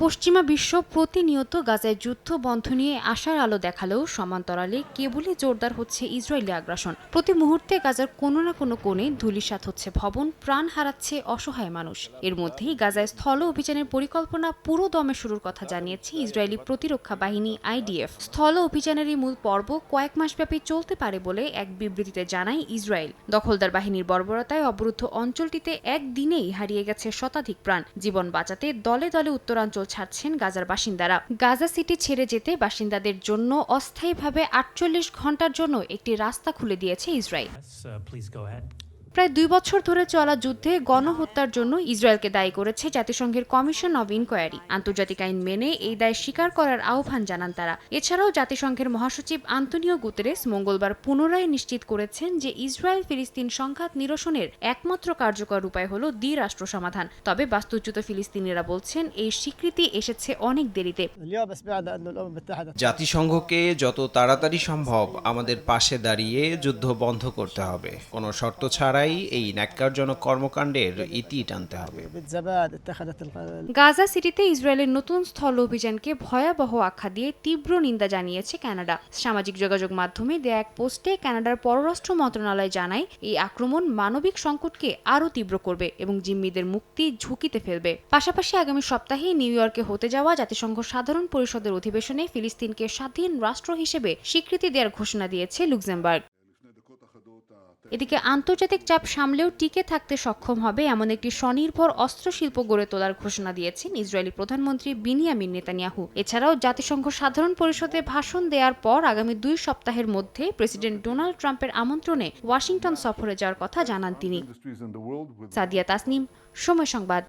পশ্চিমা বিশ্ব প্রতিনিয়ত গাজায় যুদ্ধ বন্ধ নিয়ে আশার আলো দেখালেও সমান্তরালে কেবলই জোরদার হচ্ছে ইসরায়েলি আগ্রাসন। প্রতি মুহূর্তে গাজার কোনো না কোনো কোণে ধূলিসাৎ হচ্ছে ভবন, প্রাণ হারাচ্ছে অসহায় মানুষ। এর মধ্যেই গাজায় স্থল অভিযানের পরিকল্পনা পুরো দমে শুরুর কথা জানিয়েছে ইসরায়েলি প্রতিরক্ষা বাহিনী IDF। স্থল অভিযানের এই মূল পর্ব কয়েক মাসব্যাপী চলতে পারে বলে এক বিবৃতিতে জানায় ইসরায়েল। দখলদার বাহিনীর বর্বরতায় অবরুদ্ধ অঞ্চলটিতে একদিনেই হারিয়ে গেছে শতাধিক প্রাণ। জীবন বাঁচাতে দলে দলে উত্তরাঞ্চল ছাড়ছেন গাজার বাসিন্দারা। গাজা সিটি ছেড়ে যেতে বাসিন্দাদের জন্য অস্থায়ীভাবে 48 ঘন্টার জন্য একটি রাস্তা খুলে দিয়েছে ইসরায়েল। প্রায় 2 বছর ধরে চলা যুদ্ধে গণহত্যার জন্য ইসরায়েলকে দায়ী করেছে জাতিসংঘের কমিশন অব ইনকোয়ারি। আন্তর্জাতিক আইন মেনে এই দায় স্বীকার করার আহ্বান জানান তারা। এছাড়াও জাতিসংঘের মহাসচিব আন্তোনিও গুতেরেস মঙ্গলবার পুনরায় নিশ্চিত করেছেন যে ইসরায়েল ফিলিস্তিন সংঘাত নিরসনের একমাত্র কার্যকর উপায় হল দ্বিরাষ্ট্র সমাধান। তবে বাস্তুচ্যুত ফিলিস্তিনিরা বলছেন এই স্বীকৃতি এসেছে অনেক দেরিতে। জাতিসংঘকে যত তাড়াতাড়ি সম্ভব আমাদের পাশে দাঁড়িয়ে যুদ্ধ বন্ধ করতে হবে। কোনো শর্ত ছাড়াই এই ন্যাক্কারজনক কর্মকাণ্ডের ইতি টানতে হবে। গাজা সিটিতে ইসরায়েলের নতুন স্থল অভিযানকে ভয়াবহ আখ্যা দিয়ে তীব্র নিন্দা জানিয়েছে কানাডা। সামাজিক যোগাযোগ মাধ্যমে দেয়া এক পোস্টে কানাডার পররাষ্ট্র মন্ত্রণালয় জানায় এই আক্রমণ মানবিক সংকটকে আরও তীব্র করবে এবং জিম্মিদের মুক্তি ঝুঁকিতে ফেলবে। পাশাপাশি আগামী সপ্তাহে নিউ ইয়র্কে হতে যাওয়া জাতিসংঘ সাধারণ পরিষদের অধিবেশনে ফিলিস্তিনকে স্বাধীন রাষ্ট্র হিসেবে স্বীকৃতি দেওয়ার ঘোষণা দিয়েছে লুক্সেমবার্গ। এদিকে আন্তর্জাতিক চাপ সামলেও টিকে থাকতে সক্ষম হবে এমন একটি স্বনির্ভর অস্ত্রশিল্প গড়ে তোলার ঘোষণা দিয়েছেন ইসরায়েলি প্রধানমন্ত্রী বিনিয়ামিন নেতানিয়াহু। এছাড়াও জাতিসংঘ সাধারণ পরিষদে ভাষণ দেওয়ার পর আগামী 2 সপ্তাহের মধ্যে প্রেসিডেন্ট ডোনাল্ড ট্রাম্পের আমন্ত্রণে ওয়াশিংটন সফরে যাওয়ার কথা জানান তিনি। সাদিয়া তাসনিম, সময় সংবাদ।